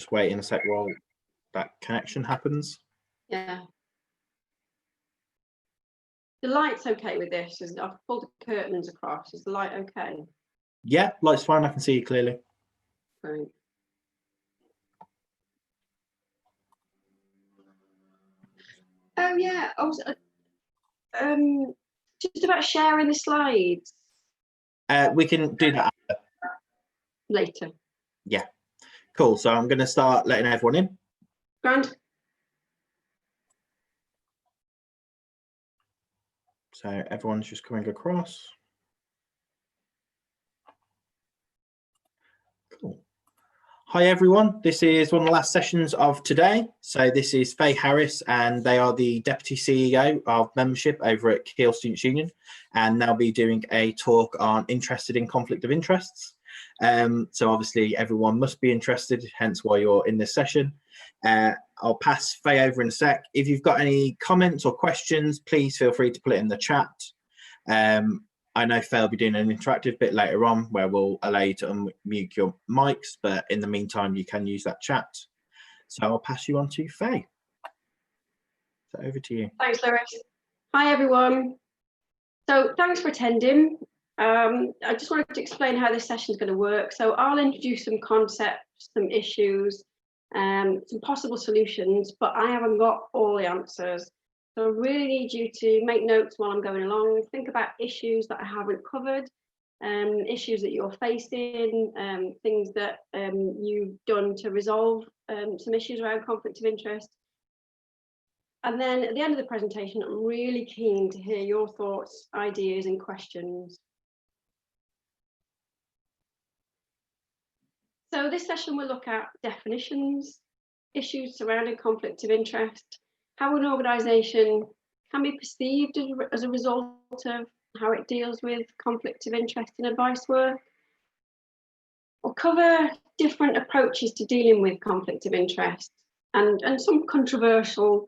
just wait in a sec while that connection happens. Yeah. The light's okay with this? I've pulled the curtains across. Is the light okay? Yeah, light's fine. I can see you clearly. Great. Oh yeah. I was just about sharing the slides. We can do that Later. Yeah, cool. So I'm going to start letting everyone in. Grand. So everyone's just coming across. Cool. Hi everyone, this is one of the last sessions of today. So this is Faye Harris and they are the Deputy CEO of Membership over at Keele Students Union, and they'll be doing a talk on interested in conflict of interests. So obviously everyone must be interested, hence why you're in this session. I'll pass Faye over in a sec. If you've got any comments or questions, please feel free to put it in the chat. I know Faye will be doing an interactive bit later on where we'll allow you to unmute your mics, but in the meantime, you can use that chat. So I'll pass you on to Faye. So over to you. Thanks, Lewis. Hi, everyone. So thanks for attending. I just wanted to explain how this session is going to work. So I'll introduce some concepts, some issues, some possible solutions, but I haven't got all the answers. So I really need you to make notes while I'm going along, think about issues that I haven't covered, issues that you're facing, things that you've done to resolve some issues around conflict of interest. And then at the end of the presentation, I'm really keen to hear your thoughts, ideas, and questions. So this session will look at definitions, issues surrounding conflict of interest, how an organisation can be perceived as a result of how it deals with conflict of interest in advice work. We'll cover different approaches to dealing with conflict of interest and some controversial,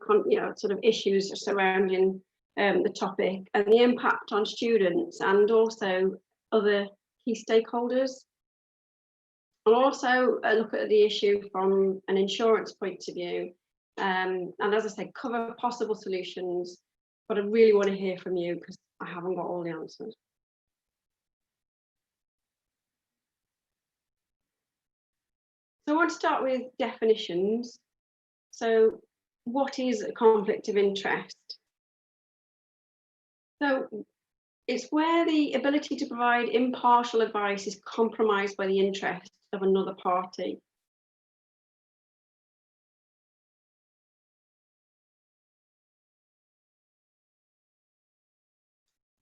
sort of issues surrounding the topic and the impact on students and also other key stakeholders. I'll also look at the issue from an insurance point of view, and as I said, cover possible solutions, but I really want to hear from you because I haven't got all the answers. So I want to start with definitions. So what is a conflict of interest? So it's where the ability to provide impartial advice is compromised by the interests of another party.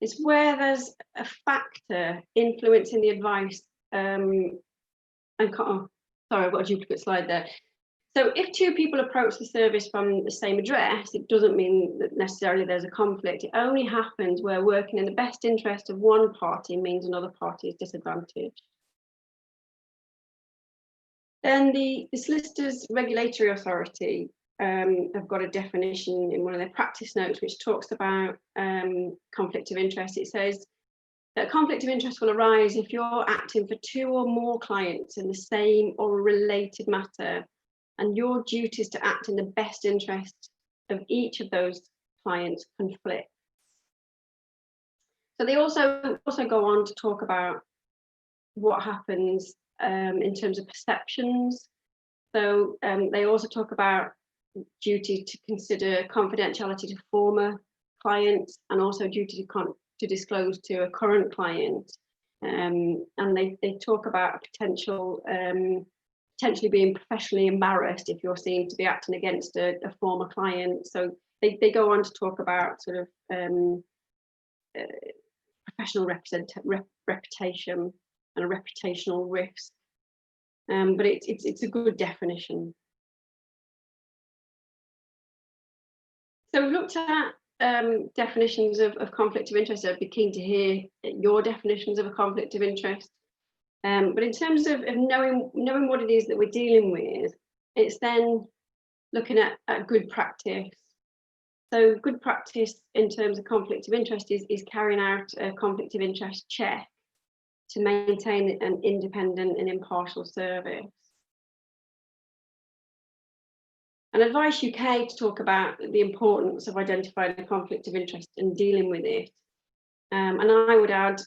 It's where there's a factor influencing the advice. Sorry, I've got a duplicate slide there. So if two people approach the service from the same address, it doesn't mean that necessarily there's a conflict. It only happens where working in the best interest of one party means another party is disadvantaged. Then the Solicitors Regulatory Authority have got a definition in one of their practice notes which talks about conflict of interest. It says that conflict of interest will arise if you're acting for two or more clients in the same or related matter, and your duties to act in the best interest of each of those clients conflict. So they also go on to talk about what happens in terms of perceptions. So they also talk about duty to consider confidentiality to former clients and also duty to disclose to a current client. And they talk about potentially being professionally embarrassed if you're seen to be acting against a former client. So they go on to talk about sort of professional reputation and a reputational risk. But it's a good definition. So we've looked at definitions of conflict of interest. I'd be keen to hear your definitions of a conflict of interest. But in terms of knowing what it is that we're dealing with, it's then looking at good practice. So good practice in terms of conflict of interest is carrying out a conflict of interest check to maintain an independent and impartial service. And Advice UK to talk about the importance of identifying a conflict of interest and dealing with it. And I would add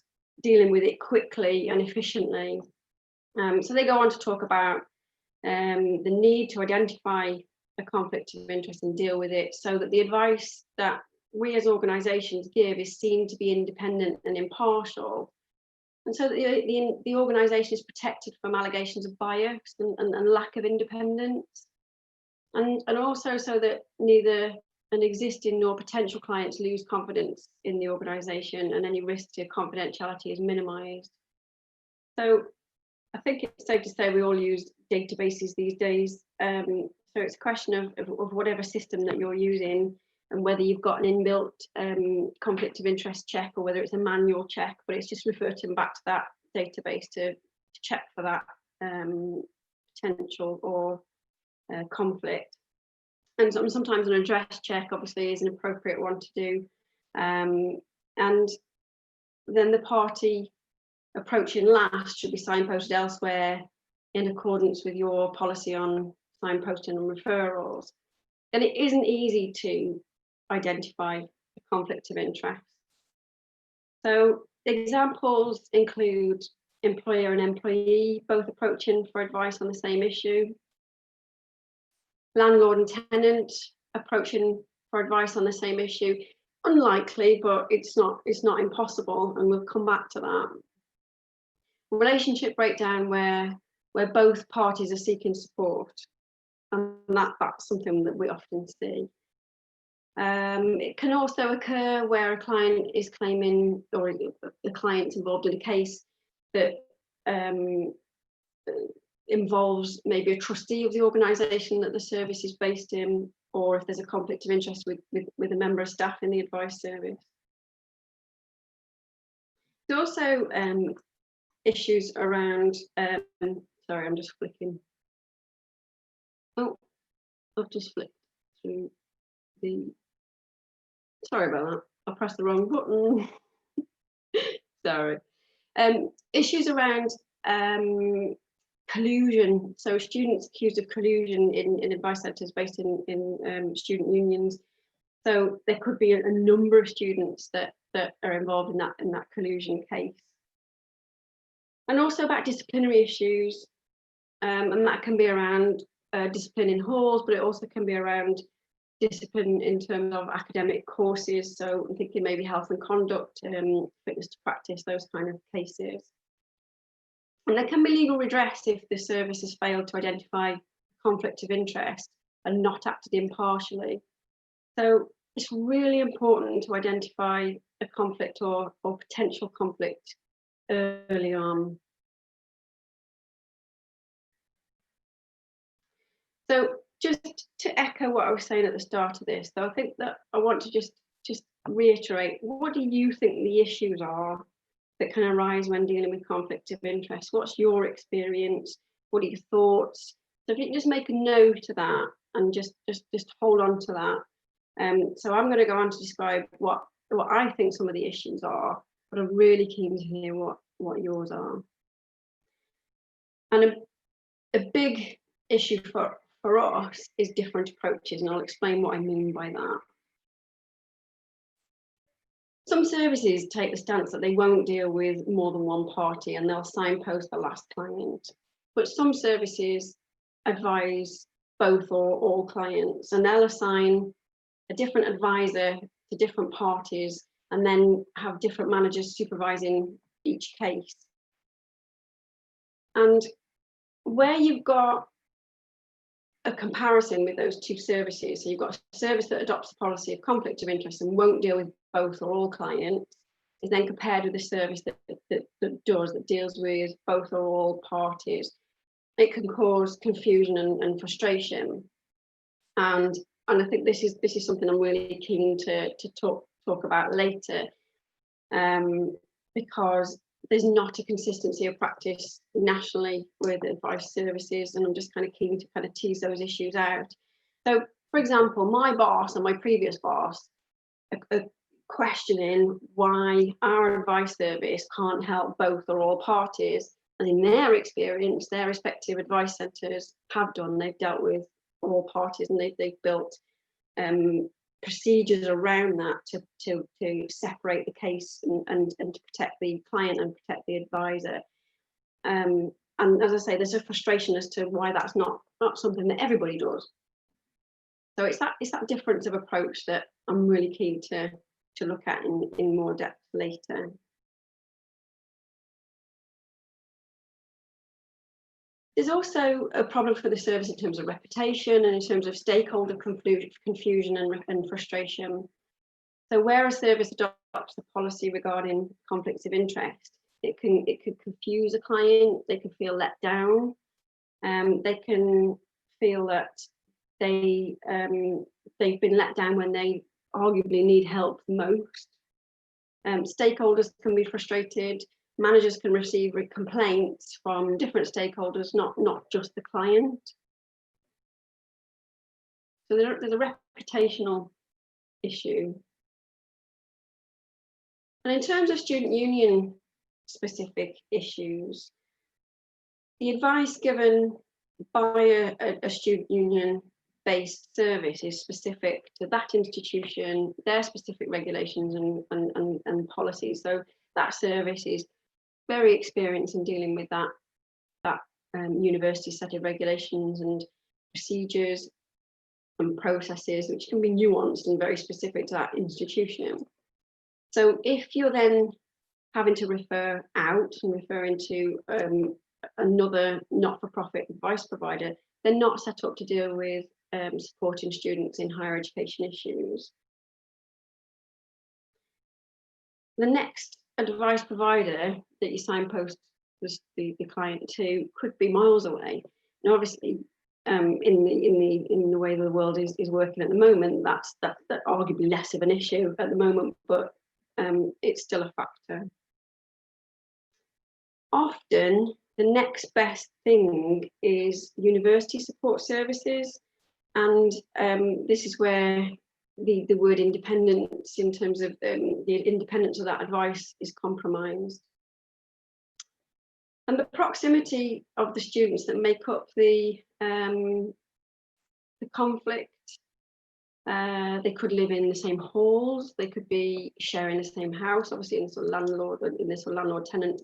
dealing with it quickly and efficiently. So they go on to talk about the need to identify a conflict of interest and deal with it, so that the advice that we as organisations give is seen to be independent and impartial, and so that the organisation is protected from allegations of bias and lack of independence, and also so that neither an existing nor potential clients lose confidence in the organisation and any risk to confidentiality is minimised. So I think it's safe to say we all use databases these days. So it's a question of whatever system that you're using and whether you've got an inbuilt conflict of interest check or whether it's a manual check, but it's just reverting back to that database to check for that potential or conflict. And sometimes an address check obviously is an appropriate one to do. And then the party approaching last should be signposted elsewhere in accordance with your policy on signposting and referrals. And it isn't easy to identify a conflict of interest. So examples include employer and employee both approaching for advice on the same issue, landlord and tenant approaching for advice on the same issue. Unlikely, but it's not impossible, and we'll come back to that. Relationship breakdown where both parties are seeking support, and that's something that we often see. It can also occur where a client is claiming, or the client's involved in a case that involves maybe a trustee of the organisation that the service is based in, or if there's a conflict of interest with a member of staff in the advice service. There's also issues around, sorry, I'm just flicking. Oh, I've just flicked through the, sorry about that, I pressed the wrong button. Sorry. Issues around collusion. So students accused of collusion in advice centres based in student unions. So there could be a number of students that are involved in that collusion case. And also about disciplinary issues, and that can be around discipline in halls, but it also can be around discipline in terms of academic courses. So I'm thinking maybe health and conduct, fitness to practice, those kind of cases. And there can be legal redress if the service has failed to identify conflict of interest and not acted impartially. So it's really important to identify a conflict or potential conflict early on. So just to echo what I was saying at the start of this, though, I think that I want to just reiterate, what do you think the issues are that can arise when dealing with conflict of interest? What's your experience? What are your thoughts? So if you can just make a note of that and just hold on to that. So I'm going to go on to describe what I think some of the issues are, but I'm really keen to hear what yours are. And a big issue for us is different approaches, and I'll explain what I mean by that. Some services take the stance that they won't deal with more than one party and they'll signpost the last client. But some services advise both or all clients, and they'll assign a different advisor to different parties and then have different managers supervising each case. And where you've got a comparison with those two services, so you've got a service that adopts a policy of conflict of interest and won't deal with both or all clients, is then compared with a service that deals with both or all parties. It can cause confusion and frustration, and I think this is something I'm really keen to talk about later, because there's not a consistency of practice nationally with advice services, and I'm just kind of keen to kind of tease those issues out. So, for example, my boss and my previous boss are questioning why our advice service can't help both or all parties, and in their experience, their respective advice centres have done. They've dealt with all parties, and they've built procedures around that to separate the case and to protect the client and protect the advisor. And as I say, there's a frustration as to why that's not something that everybody does. So it's that difference of approach that I'm really keen to look at in more depth later. There's also a problem for the service in terms of reputation and in terms of stakeholder confusion and frustration. So where a service adopts a policy regarding conflicts of interest, it could confuse a client. They could feel let down. They can feel that they've been let down when they arguably need help the most. Stakeholders can be frustrated. Managers can receive complaints from different stakeholders, not just the client. So there's a reputational issue. And in terms of student union specific issues, the advice given by a student union based service is specific to that institution, their specific regulations and policies. So that service is very experienced in dealing with that university set of regulations and procedures and processes, which can be nuanced and very specific to that institution. So if you're then having to refer out and referring to another not-for-profit advice provider, they're not set up to deal with supporting students in higher education issues. The next advice provider that you signpost the client to could be miles away. Now, obviously, in the way the world is working at the moment, that's arguably less of an issue at the moment, but it's still a factor. Often, the next best thing is university support services, and this is where the word independence, in terms of the independence of that advice, is compromised. And the proximity of the students that make up the conflict, they could live in the same halls, they could be sharing the same house, obviously in sort of landlord-tenant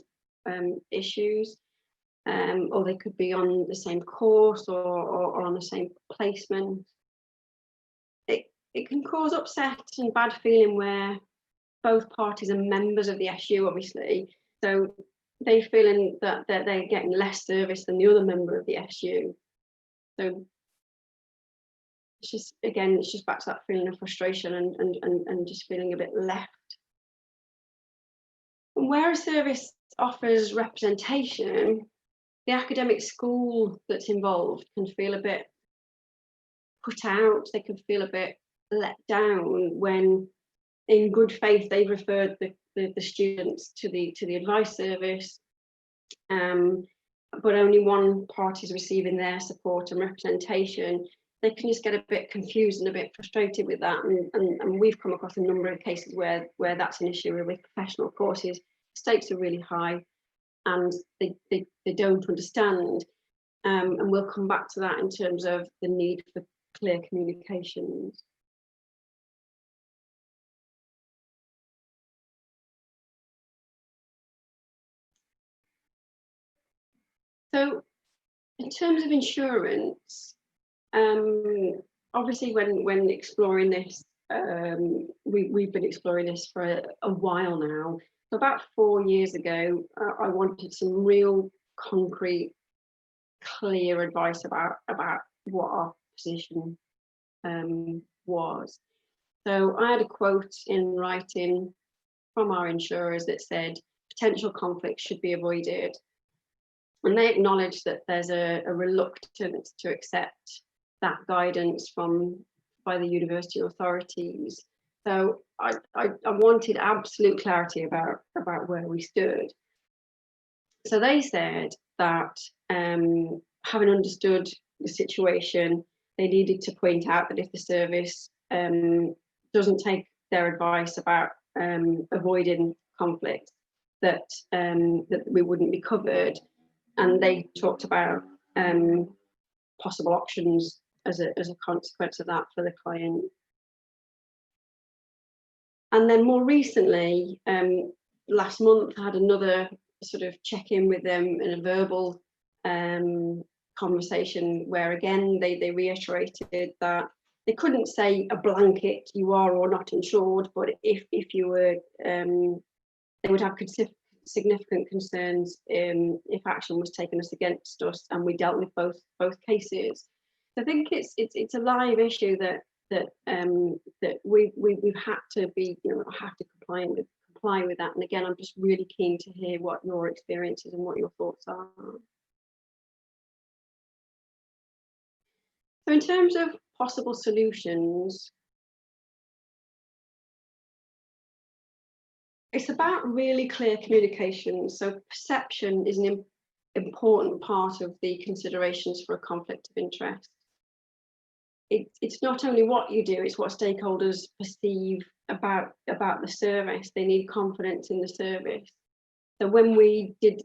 issues, or they could be on the same course or on the same placement. It can cause upset and bad feeling where both parties are members of the SU, obviously, so they're feeling that they're getting less service than the other member of the SU. So it's just back to that feeling of frustration and just feeling a bit left. And where a service offers representation, the academic school that's involved can feel a bit put out. They can feel a bit let down when, in good faith, they've referred the students to the advice service, but only one party is receiving their support and representation. They can just get a bit confused and a bit frustrated with that, and we've come across a number of cases where that's an issue with professional courses. Stakes are really high, and they don't understand, and we'll come back to that in terms of the need for clear communications. So in terms of insurance, obviously when exploring this, we've been exploring this for a while now. So about 4 years ago, I wanted some real concrete, clear advice about what our position was. So I had a quote in writing from our insurers that said potential conflicts should be avoided. And they acknowledge that there's a reluctance to accept that guidance by the university authorities. So I wanted absolute clarity about where we stood. So they said that having understood the situation, they needed to point out that if the service doesn't take their advice about avoiding conflict, that we wouldn't be covered. And they talked about possible options as a consequence of that for the client. And then more recently, last month, I had another sort of check-in with them in a verbal conversation where again they reiterated that they couldn't say a blanket you are or not insured, but if you were, they would have significant concerns if action was taken against us, and we dealt with both cases. So I think it's a live issue that we've had to be, have to comply with that. And again, I'm just really keen to hear what your experiences and what your thoughts are. So in terms of possible solutions, it's about really clear communication. So perception is an important part of the considerations for a conflict of interest. It's not only what you do, it's what stakeholders perceive about the service. They need confidence in the service. So when we did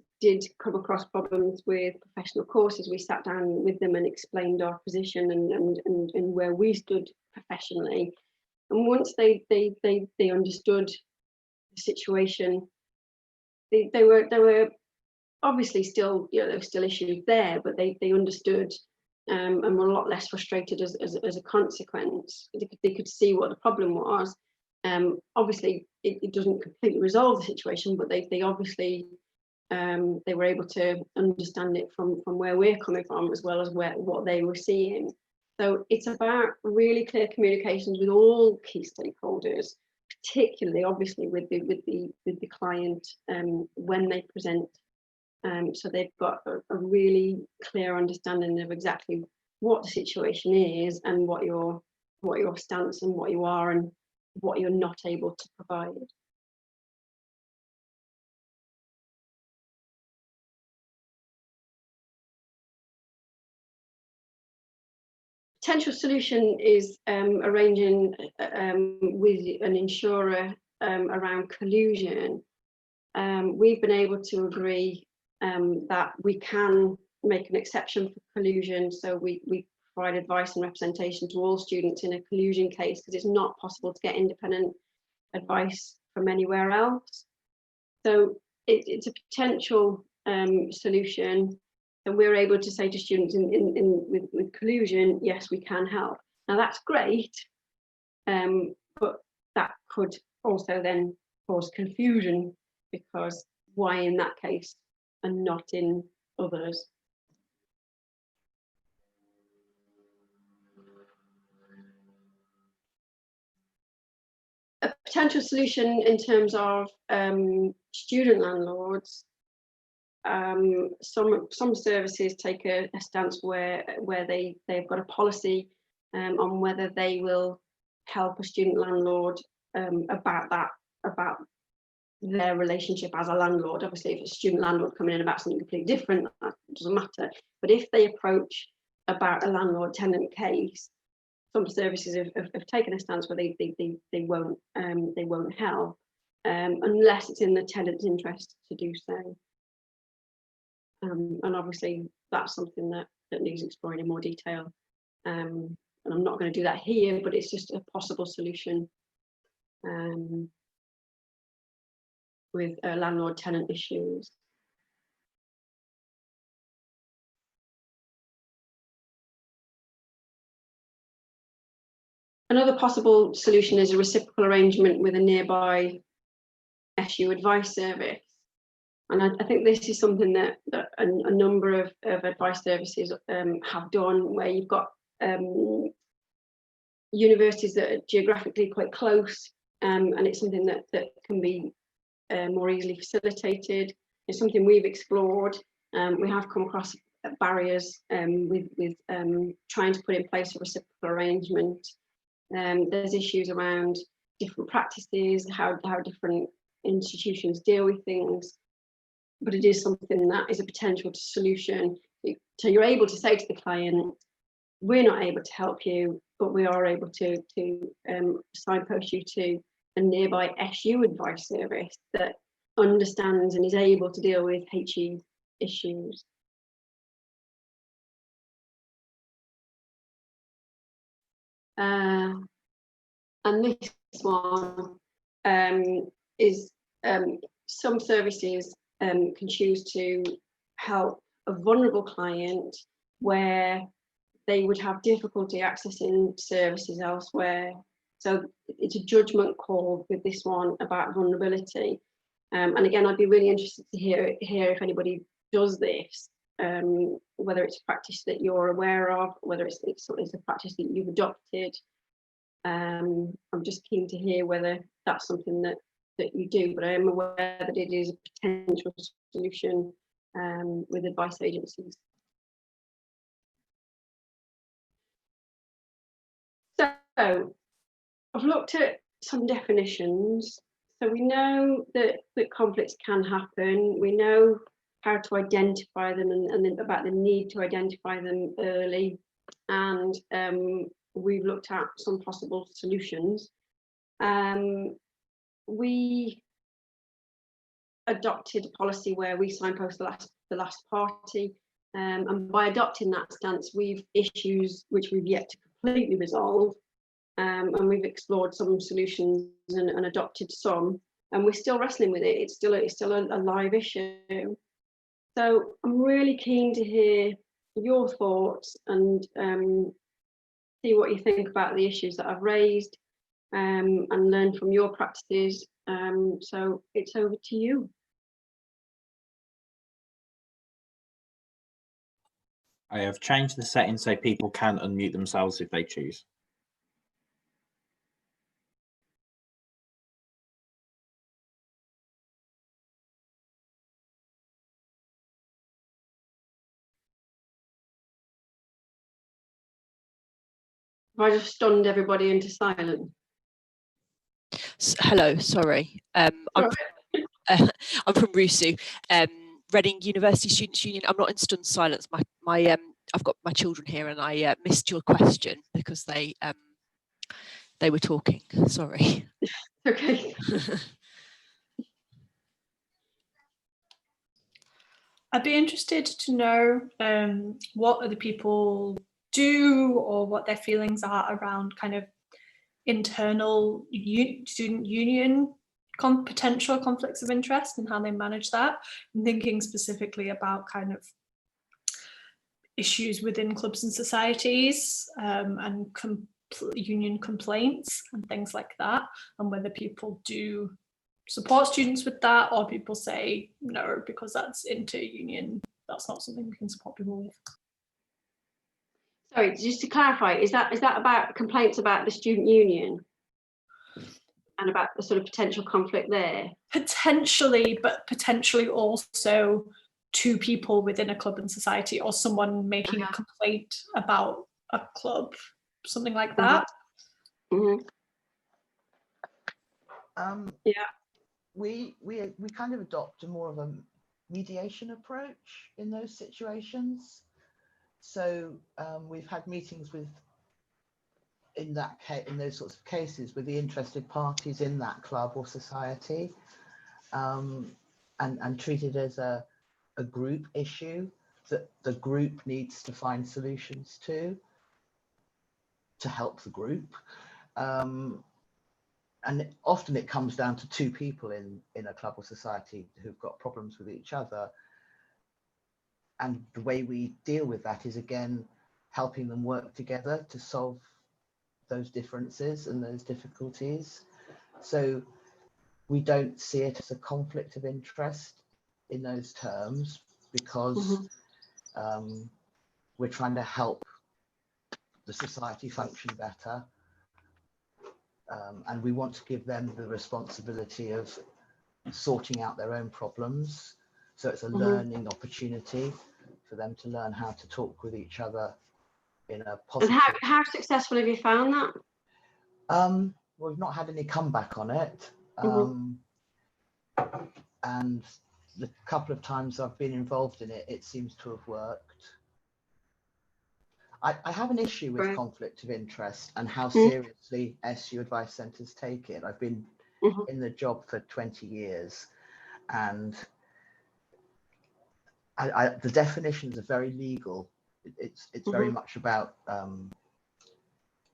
come across problems with professional courses, we sat down with them and explained our position and where we stood professionally. And once they understood the situation, they were obviously still, there were still issues there, but they understood and were a lot less frustrated as a consequence. They could see what the problem was. Obviously, it doesn't completely resolve the situation, but they obviously they were able to understand it from where we're coming from, as well as what they were seeing. So it's about really clear communications with all key stakeholders, particularly obviously with the client when they present. So they've got a really clear understanding of exactly what the situation is and what your stance and what you are and what you're not able to provide. Potential solution is arranging with an insurer around collusion. We've been able to agree that we can make an exception for collusion, so we provide advice and representation to all students in a collusion case, because it's not possible to get independent advice from anywhere else. So it's a potential solution, and we're able to say to students with collusion, yes, we can help. Now that's great, but that could also then cause confusion, because why in that case and not in others? A potential solution in terms of student landlords, some services take a stance where they've got a policy on whether they will help a student landlord about their relationship as a landlord. Obviously, if a student landlord coming in about something completely different, that doesn't matter. But if they approach about a landlord-tenant case, some services have taken a stance where they won't help unless it's in the tenant's interest to do so. And obviously that's something that needs exploring in more detail. And I'm not going to do that here, but it's just a possible solution with landlord-tenant issues. Another possible solution is a reciprocal arrangement with a nearby SU advice service. And I think this is something that a number of advice services have done, where you've got universities that are geographically quite close, and it's something that can be more easily facilitated. It's something we've explored. We have come across barriers with trying to put in place a reciprocal arrangement. There's issues around different practices, how different institutions deal with things, but it is something that is a potential solution. So you're able to say to the client, we're not able to help you, but we are able to signpost you to a nearby SU advice service that understands and is able to deal with HE issues. And this one is some services can choose to help a vulnerable client where they would have difficulty accessing services elsewhere. So it's a judgment call with this one about vulnerability. And again, I'd be really interested to hear if anybody does this, whether it's a practice that you're aware of, whether it's a practice that you've adopted. I'm just keen to hear whether that's something that you do, but I am aware that it is a potential solution with advice agencies. So I've looked at some definitions. So we know that conflicts can happen. We know how to identify them and about the need to identify them early. And we've looked at some possible solutions. We adopted a policy where we signpost the last party. And by adopting that stance, we've issues which we've yet to completely resolve. And we've explored some solutions and adopted some, and we're still wrestling with it. It's still a live issue. So I'm really keen to hear your thoughts and see what you think about the issues that I've raised, and learn from your practices. So it's over to you. I have changed the settings so people can unmute themselves if they choose. Have I just stunned everybody into silence? Hello, sorry. I'm from RUSU, Reading University Students' Union. I'm not in stunned silence. I've got my children here, and I missed your question because they were talking. Sorry. Okay. I'd be interested to know what other people do or what their feelings are around kind of internal student union potential conflicts of interest and how they manage that. I'm thinking specifically about kind of issues within clubs and societies, and union complaints and things like that, and whether people do support students with that, or people say no because that's inter-union, that's not something we can support people with. Sorry, just to clarify, is that about complaints about the student union and about the sort of potential conflict there? Potentially, but potentially also two people within a club and society, or someone making a complaint about a club, something like that. Mm-hmm. Yeah. We kind of adopt a more of a mediation approach in those situations. So we've had meetings with, in those sorts of cases, with the interested parties in that club or society, and treat it as a group issue that the group needs to find solutions to help the group. And often it comes down to two people in a club or society who've got problems with each other. And the way we deal with that is, again, helping them work together to solve those differences and those difficulties. So we don't see it as a conflict of interest in those terms, because we're trying to help the society function better. And we want to give them the responsibility of sorting out their own problems. So it's a learning opportunity for them to learn how to talk with each other in a positive. And how successful have you found that? Well, we've not had any comeback on it. And the couple of times I've been involved in it, it seems to have worked. I have an issue with conflict of interest and how seriously SU advice centres take it. I've been in the job for 20 years, and the definitions are very legal. It's very much about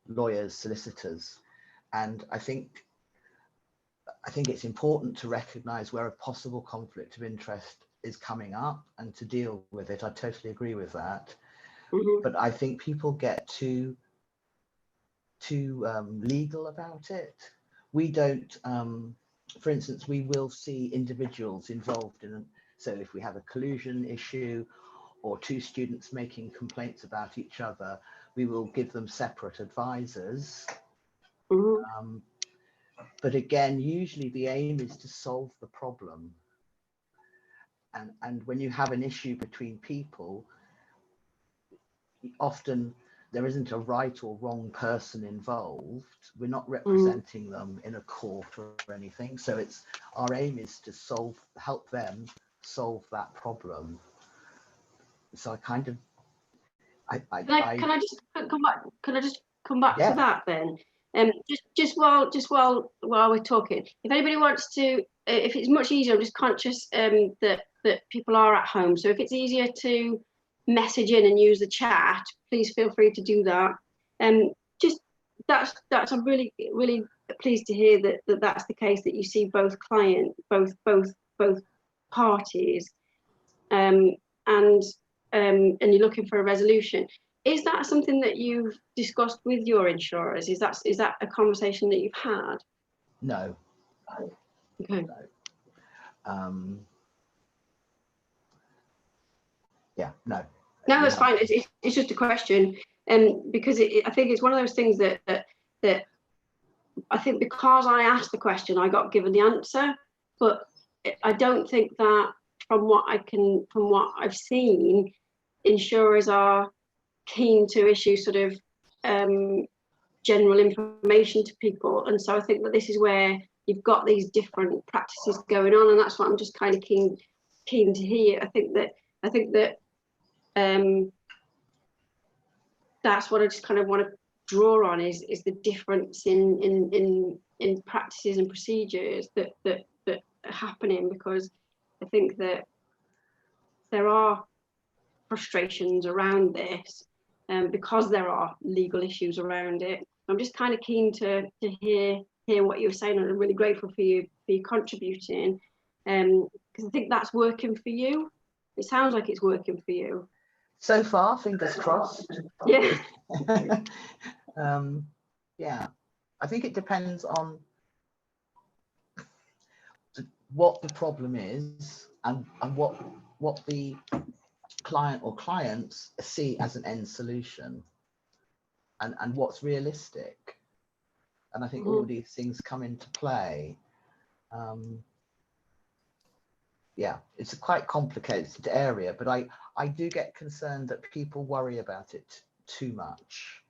lawyers, solicitors, and I think it's important to recognise where a possible conflict of interest is coming up and to deal with it. I totally agree with that. But I think people get too legal about it. We don't, for instance, we will see individuals involved in, so if we have a collusion issue or two students making complaints about each other, we will give them separate advisors. But again, usually the aim is to solve the problem. And when you have an issue between people, often there isn't a right or wrong person involved. We're not representing them in a court or anything. So it's, our aim is to help them solve that problem. So I kind of, can I just come back Yeah. to that then? Just while we're talking, if anybody wants to, if it's much easier, I'm just conscious that people are at home. So if it's easier to message in and use the chat, please feel free to do that. Just that's I'm really pleased to hear that that's the case, that you see both both parties, and you're looking for a resolution. Is that something that you've discussed with your insurers? Is that a conversation that you've had? No. Okay. No. Yeah, no. No, that's fine. It's just a question, because I think it's one of those things that I think because I asked the question, I got given the answer, but I don't think that from what I've seen, insurers are keen to issue sort of general information to people, and so I think that this is where you've got these different practices going on, and that's what I'm just kind of keen to hear. I think that that's what I just kind of want to draw on is the difference in practices and procedures that are happening, because I think that there are frustrations around this, because there are legal issues around it. I'm just kind of keen to hear what you were saying, and I'm really grateful for you contributing, because I think that's working for you. It sounds like it's working for you. So far, fingers crossed. Yeah. Yeah, I think it depends on what the problem is and what the client or clients see as an end solution, and what's realistic. And I think all these things come into play. Yeah, it's a quite complicated area, but I do get concerned that people worry about it too much.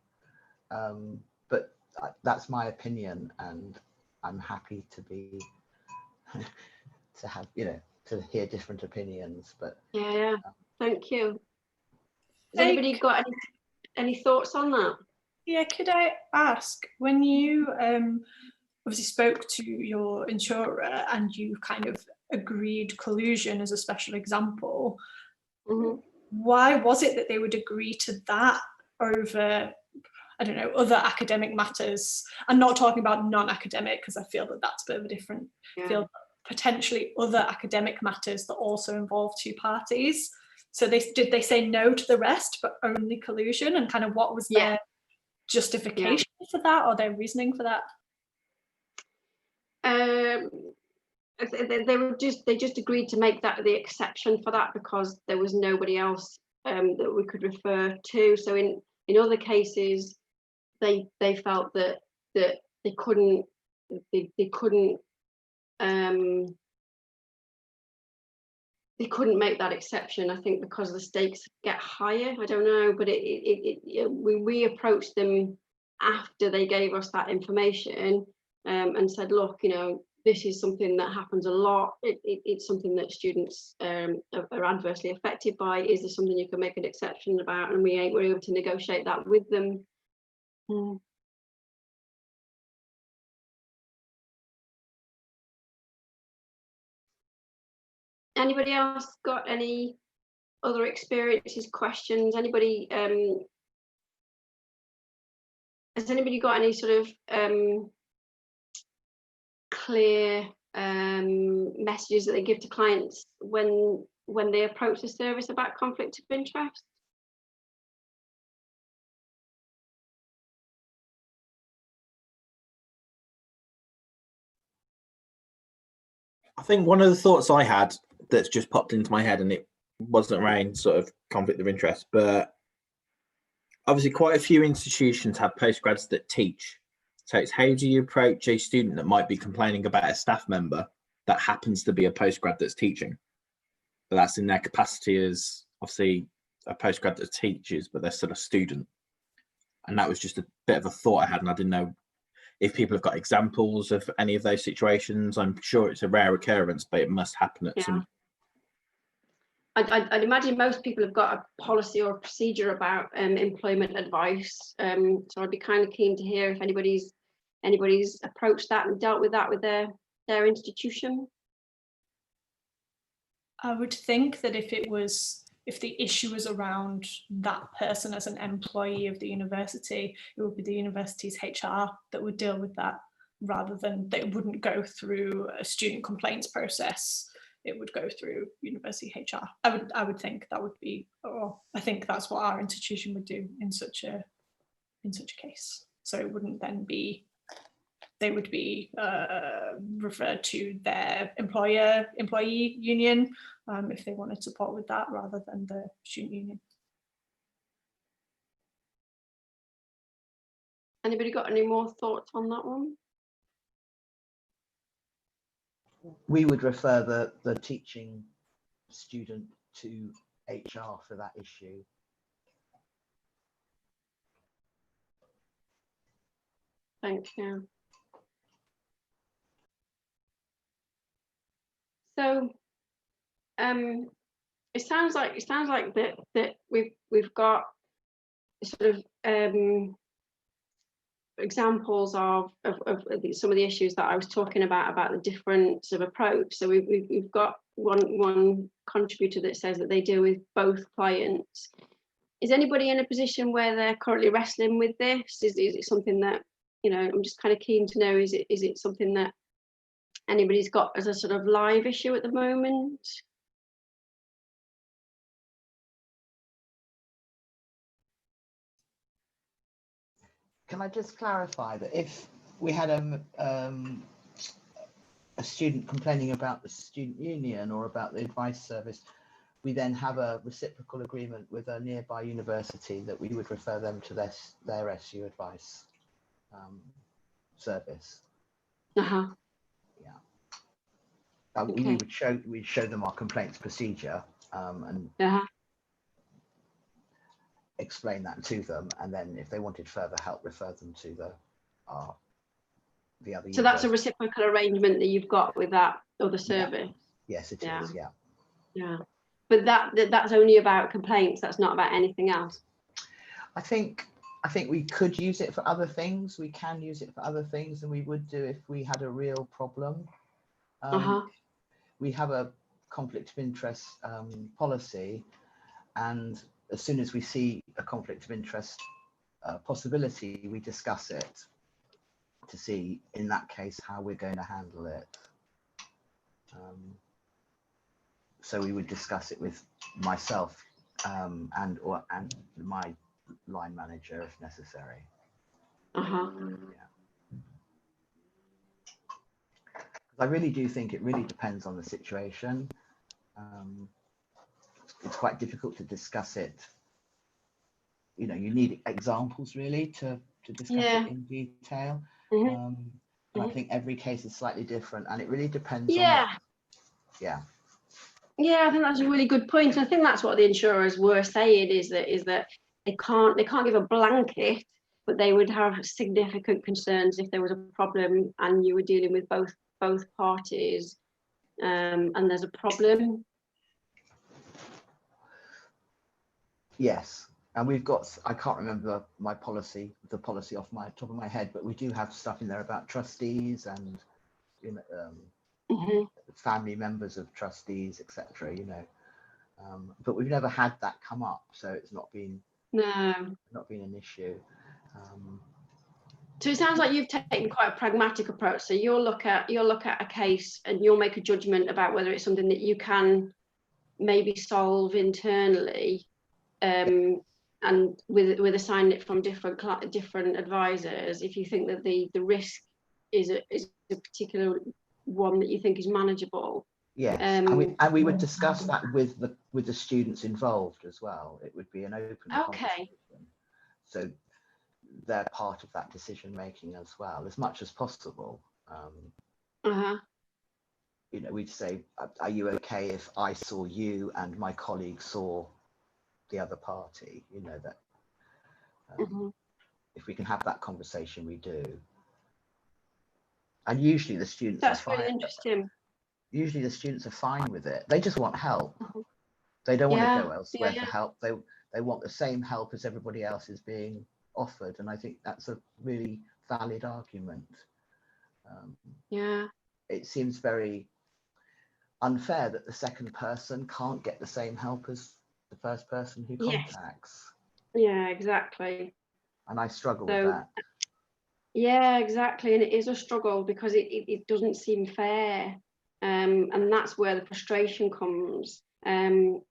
But that's my opinion, and I'm happy to be to have, to hear different opinions. But Yeah, thank you. Has anybody got any thoughts on that? Yeah, could I ask, when you obviously spoke to your insurer and you kind of agreed collusion as a special example, why was it that they would agree to that over, I don't know, other academic matters? I'm not talking about non-academic, because I feel that that's a bit of a different field, but potentially other academic matters that also involve two parties. So did they say no to the rest, but only collusion? And kind of what was their justification for that, or their reasoning for that? They just agreed to make that the exception for that, because there was nobody else that we could refer to. So in other cases, they felt that they couldn't make that exception. I think because the stakes get higher. I don't know, but we approached them after they gave us that information, and said, look, this is something that happens a lot. It's something that students are adversely affected by. Is there something you can make an exception about? And we were able to negotiate that with them. Anybody else got any other experiences, questions? Anybody has anybody got any sort of clear messages that they give to clients when they approach the service about conflict of interest? I think one of the thoughts I had that's just popped into my head, and it wasn't around sort of conflict of interest, but obviously quite a few institutions have postgrads that teach. So it's how do you approach a student that might be complaining about a staff member that happens to be a postgrad that's teaching, but that's in their capacity as obviously a postgrad that teaches, but they're still a student. And that was just a bit of a thought I had, and I didn't know if people have got examples of any of those situations. I'm sure it's a rare occurrence, but it must happen at some. I'd imagine most people have got a policy or a procedure about employment advice. So I'd be kind of keen to hear if anybody's approached that and dealt with that with their institution. I would think that if the issue was around that person as an employee of the university, it would be the university's HR that would deal with that, rather than they wouldn't go through a student complaints process. It would go through university HR. I would think that would be, or I think that's what our institution would do in such a case. So it wouldn't then be, they would be referred to their employee union if they wanted support with that, rather than the student union. Anybody got any more thoughts on that one? We would refer the teaching student to HR for that issue. Thank you. So it sounds like that we've got sort of examples of some of the issues that I was talking about the different sort of approach. So we've got one contributor that says that they deal with both clients. Is anybody in a position where they're currently wrestling with this? Is it something that, you know, I'm just kind of keen to know, is it something that anybody's got as a sort of live issue at the moment? Can I just clarify that if we had a student complaining about the student union or about the advice service, we then have a reciprocal agreement with a nearby university that we would refer them to their SU advice service. Uh-huh. Yeah. Okay. We'd show them our complaints procedure and Uh-huh. explain that to them, and then if they wanted further help, refer them to the other. So that's a reciprocal arrangement that you've got with that other service. Yes, it is. Yeah. Yeah, but that's only about complaints. That's not about anything else. I think we could use it for other things. We can use it for other things, and we would do if we had a real problem. We have a conflict of interest policy, and as soon as we see a conflict of interest possibility, we discuss it to see, in that case, how we're going to handle it. So we would discuss it with myself and my line manager if necessary. Yeah. I really do think it really depends on the situation. It's quite difficult to discuss it. You know, you need examples really to discuss it in detail. And I think every case is slightly different, and it really depends on what, I think that's a really good point. I think that's what the insurers were saying, is that they can't give a blanket, but they would have significant concerns if there was a problem and you were dealing with both parties and there's a problem. Yes, and we've got, I can't remember the policy off my top of my head, but we do have stuff in there about trustees and family members of trustees, etc. You know, but we've never had that come up, so it's not been an issue. So it sounds like you've taken quite a pragmatic approach. So you'll look at a case and you'll make a judgment about whether it's something that you can maybe solve internally, and with assigning it from different advisors. If you think that the risk is a particular one that you think is manageable. Yes, and we would discuss that with the students involved as well. It would be an open conversation. So they're part of that decision making as well, as much as possible. You know, we'd say, are you okay if I saw you and my colleague saw the other party? You know, that if we can have that conversation, we do. And usually the students That's are fine. really interesting. Usually the students are fine with it. They just want help. They don't want to go elsewhere for help. They want the same help as everybody else is being offered, and I think that's a really valid argument. It seems very unfair that the second person can't get the same help as the first person who contacts. Yeah, exactly. And I struggle with that. Yeah, exactly. And it is a struggle because it doesn't seem fair. And that's where the frustration comes. And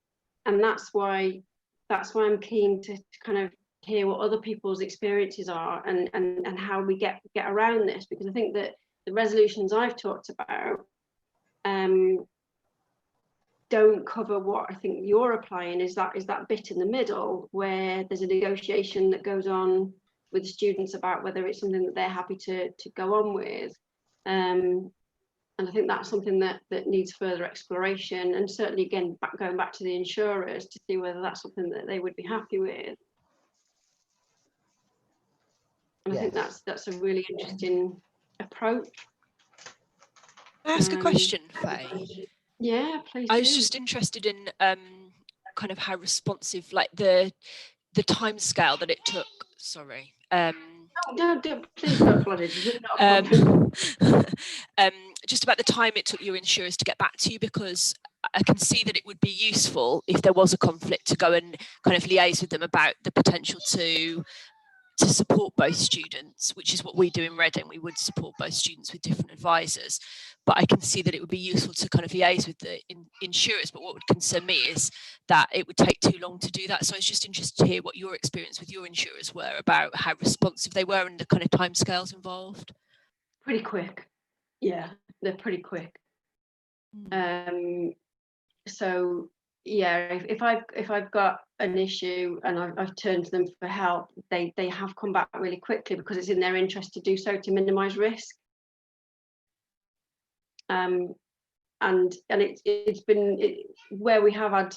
that's why I'm keen to kind of hear what other people's experiences are and how we get around this, because I think that the resolutions I've talked about don't cover what I think you're applying, is that bit in the middle where there's a negotiation that goes on with students about whether it's something that they're happy to go on with. And I think that's something that needs further exploration, and certainly again going back to the insurers to see whether that's something that they would be happy with. And I think that's a really interesting approach. Can I ask a question, Faye? Yeah, please. I was just interested in kind of how responsive, like the time scale that it took. Sorry. No, please don't apologise. Just about the time it took your insurers to get back to you, because I can see that it would be useful if there was a conflict to go and kind of liaise with them about the potential to support both students, which is what we do in Reading. We would support both students with different advisors, but I can see that it would be useful to kind of liaise with the insurers. But what would concern me is that it would take too long to do that. So I was just interested to hear what your experience with your insurers were about how responsive they were and the kind of timescales involved. Pretty quick. Yeah, they're pretty quick. So yeah, if I've got an issue and I've turned to them for help, they have come back really quickly because it's in their interest to do so to minimise risk. And it's been where we have had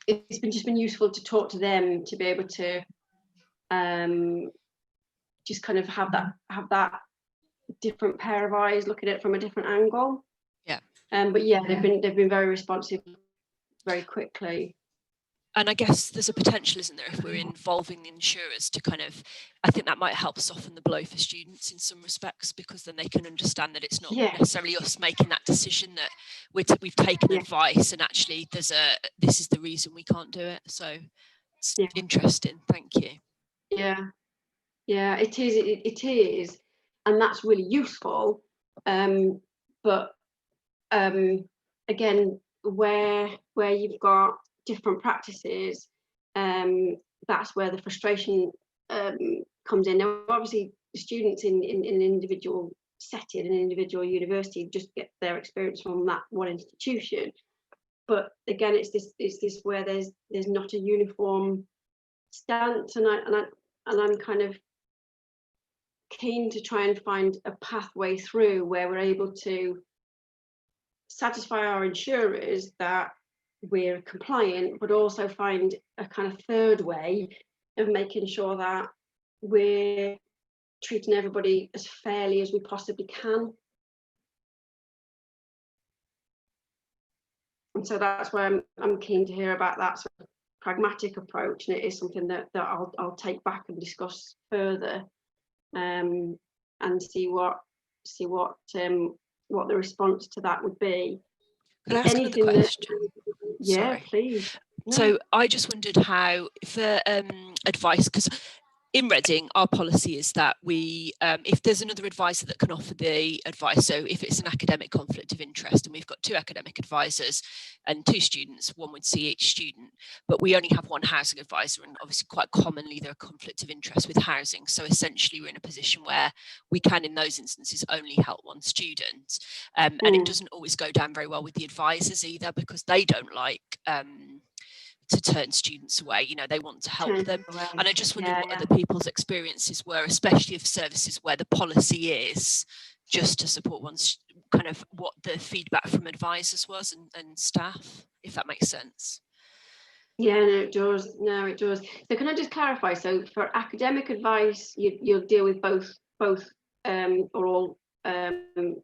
it's been useful to talk to them to be able to just kind of have that different pair of eyes looking at it from a different angle. But yeah, they've been very responsive very quickly. And I guess there's a potential, isn't there, if we're involving the insurers to kind of, I think that might help soften the blow for students in some respects, because then they can understand that it's not necessarily us making that decision, that we've taken advice and actually this is the reason we can't do it. So it's interesting. Thank you. Yeah, it is, and that's really useful. But again, where you've got different practices, that's where the frustration comes in. Now, obviously, students in an individual setting, an individual university, just get their experience from that one institution. But again, it's this where there's not a uniform stance, and I'm kind of keen to try and find a pathway through where we're able to satisfy our insurers that we're compliant, but also find a kind of third way of making sure that we're treating everybody as fairly as we possibly can. And so that's why I'm keen to hear about that sort of pragmatic approach, and it is something that I'll take back and discuss further, and see what the response to that would be. Can I ask another question? Yeah, Sorry. please. No. So I just wondered how, for advice, because in Reading, our policy is that we, if there's another advisor that can offer the advice, so if it's an academic conflict of interest and we've got 2 academic advisors and 2 students, one would see each student, but we only have 1 housing advisor, and obviously quite commonly there are conflicts of interest with housing. So essentially we're in a position where we can, in those instances, only help 1 student. And it doesn't always go down very well with the advisors either, because they don't like to turn students away. You know, they want to help them. And I just wondered what other people's experiences were, especially of services where the policy is just to support one's, kind of what the feedback from advisors was and staff, if that makes sense. Yeah, no, it does. No, it does. So can I just clarify? So for academic advice, you'll deal with both or all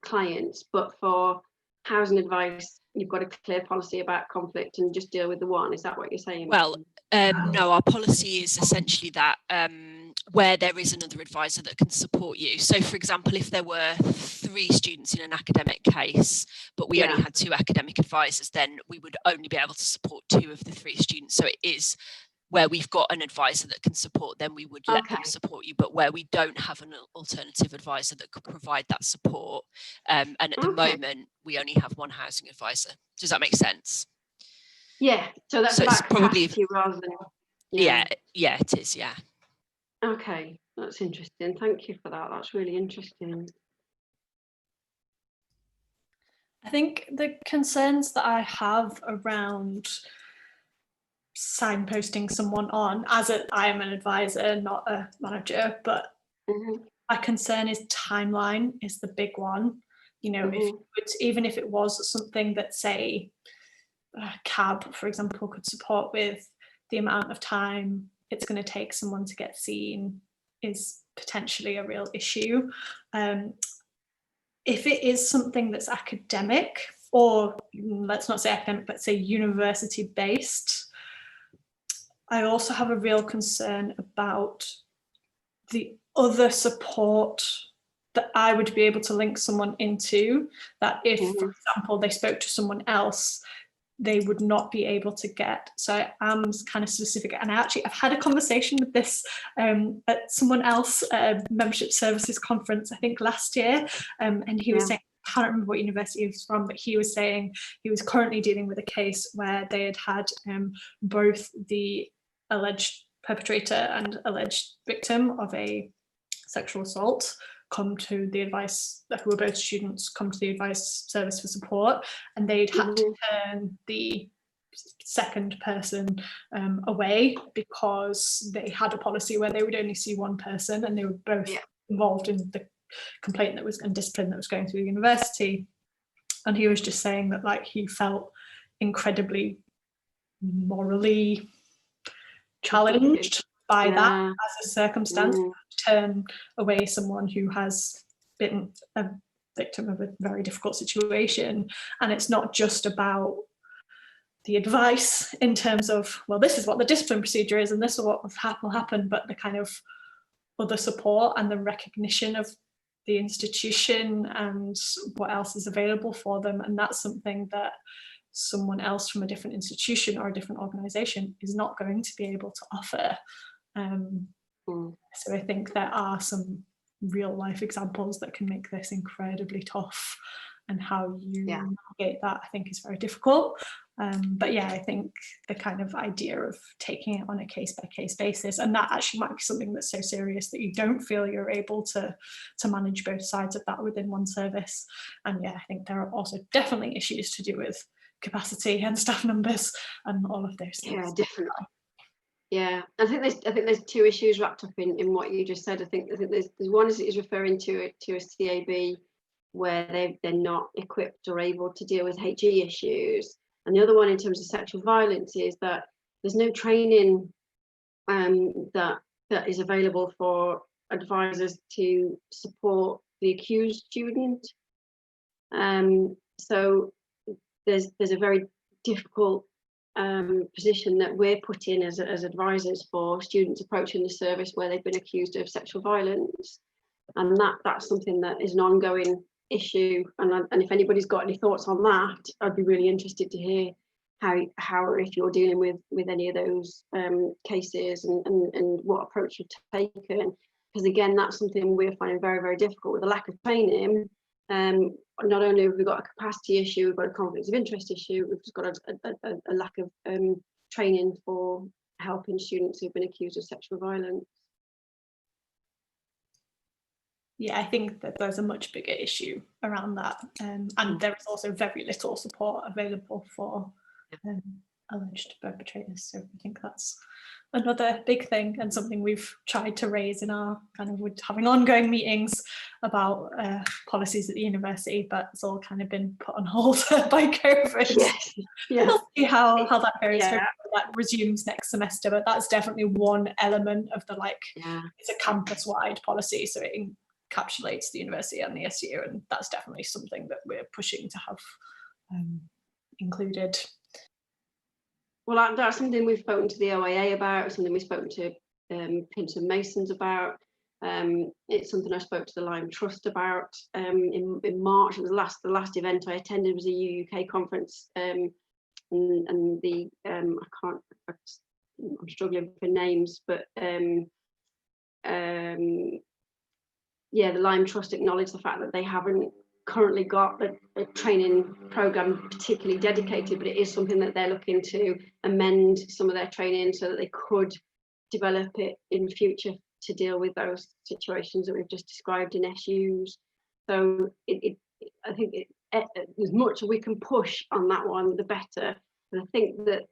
clients, but for housing advice, you've got a clear policy about conflict and just deal with the one. Is that what you're saying? Well, no, our policy is essentially that where there is another advisor that can support you. So, for example, if there were 3 students in an academic case, but we only had 2 academic advisors, then we would only be able to support 2 of the 3 students. So it is where we've got an advisor that can support, then we would let them support you. But where we don't have an alternative advisor that could provide that support, and at the moment we only have 1 housing advisor. Does that make sense? Yeah. So that's about probably rather than. Yeah, it is. Yeah. Okay, that's interesting. Thank you for that. That's really interesting. I think the concerns that I have around signposting someone on, I am an advisor, not a manager, but my concern is timeline is the big one. You know, even if it was something that, say, a CAB, for example, could support with, the amount of time it's going to take someone to get seen is potentially a real issue. If it is something that's academic, or let's not say academic, let's say university based, I also have a real concern about the other support that I would be able to link someone into, that if, for example, they spoke to someone else, they would not be able to get. So I am kind of specific, and I've had a conversation with this at someone else membership services conference, I think last year, and he was saying, I can't remember what university he was from, but he was saying he was currently dealing with a case where they had both the alleged perpetrator and alleged victim of a sexual assault come to the advice, who were both students, come to the advice service for support, and they'd had to turn the second person away because they had a policy where they would only see one person, and they were both involved in the complaint that was, and discipline that was going through the university. And he was just saying that, like, he felt incredibly morally challenged by that as a circumstance, to turn away someone who has been a victim of a very difficult situation. And it's not just about the advice in terms of, well, this is what the discipline procedure is and this is what will happen, but the kind of other support and the recognition of the institution and what else is available for them. And that's something that someone else from a different institution or a different organisation is not going to be able to offer. So I think there are some real life examples that can make this incredibly tough, and how you navigate that, I think, is very difficult. But yeah, I think the kind of idea of taking it on a case by case basis, and that actually might be something that's so serious that you don't feel you're able to manage both sides of that within one service. And yeah, I think there are also definitely issues to do with capacity and staff numbers and all of those things. Yeah, definitely. Yeah, I think there's 2 issues wrapped up in what you just said. I think there's one is referring to a CAB where they're not equipped or able to deal with HE issues, and the other one in terms of sexual violence is that there's no training that is available for advisors to support the accused student. So there's a very difficult position that we're put in as advisors for students approaching the service where they've been accused of sexual violence, and that's something that is an ongoing issue. And if anybody's got any thoughts on that, I'd be really interested to hear how if you're dealing with any of those cases and what approach you've taken, because again that's something we're finding very, very difficult with the lack of training. Not only have we got a capacity issue, we've got a conflict of interest issue, we've just got a lack of training for helping students who've been accused of sexual violence. Yeah, I think that there's a much bigger issue around that, and there is also very little support available for alleged perpetrators. So I think that's another big thing, and something we've tried to raise in our kind of with having ongoing meetings about policies at the university, but it's all kind of been put on hold by COVID. Yes. Yeah. We'll see how that goes. Yeah. Hopefully that resumes next semester, but that's definitely one element of the it's a campus-wide policy, so it encapsulates the university and the SU, and that's definitely something that we're pushing to have included. Well, that's something we've spoken to the OIA about, something we've spoken to Pinton Masons about. It's something I spoke to the Lyme Trust about in March. It was the last event I attended was a UUK conference, and the I'm struggling for names, but yeah, the Lyme Trust acknowledged the fact that they haven't currently got a training program particularly dedicated, but it is something that they're looking to amend some of their training so that they could develop it in future to deal with those situations that we've just described in SUs. So I think as much as we can push on that one, the better. And I think that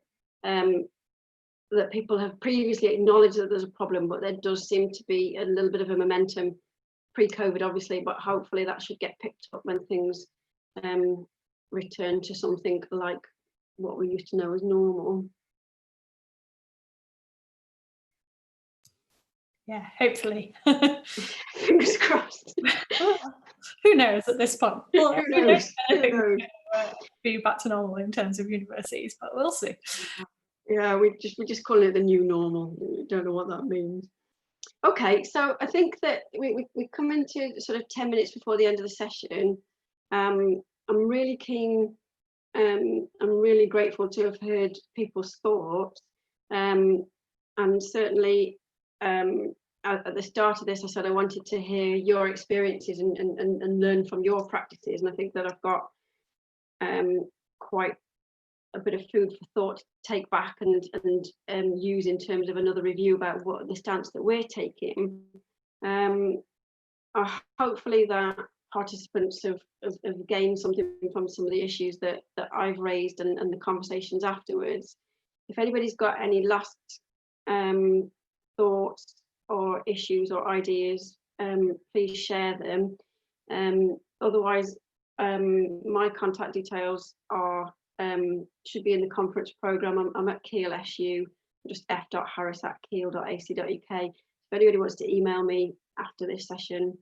that people have previously acknowledged that there's a problem, but there does seem to be a little bit of a momentum pre-COVID, obviously, but hopefully that should get picked up when things return to something like what we used to know as normal. Yeah, hopefully. Fingers crossed. Who knows at this point? Well, Who knows? Who knows? Be back to normal in terms of universities, but we'll see. Yeah, we're just calling it the new normal. We don't know what that means. Okay, so I think that we come into sort of 10 minutes before the end of the session. I'm really keen, I'm really grateful to have heard people's thoughts. And certainly at the start of this, I said I wanted to hear your experiences and learn from your practices. And I think that I've got quite a bit of food for thought to take back and use in terms of another review about what the stance that we're taking. Hopefully that participants have gained something from some of the issues that I've raised and the conversations afterwards. If anybody's got any last thoughts or issues or ideas, please share them. Otherwise, my contact details are should be in the conference programme. I'm at Keele SU, just f.harris@keele.ac.uk. If anybody wants to email me after this session,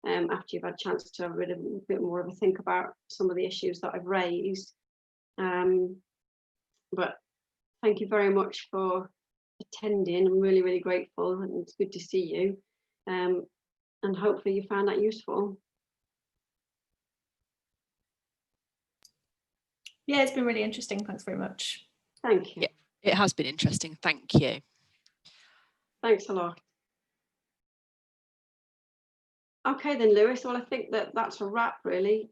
after you've had a chance to have a bit more of a think about some of the issues that I've raised. But thank you very much for attending. I'm really, really grateful, and it's good to see you. And hopefully you found that useful. Yeah, it's been really interesting. Thanks very much. Thank you. Yeah, it has been interesting. Thank you. Thanks a lot. Okay then, Lewis. Well, I think that's a wrap, really.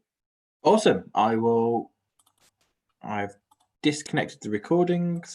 Awesome. I've disconnected the recordings.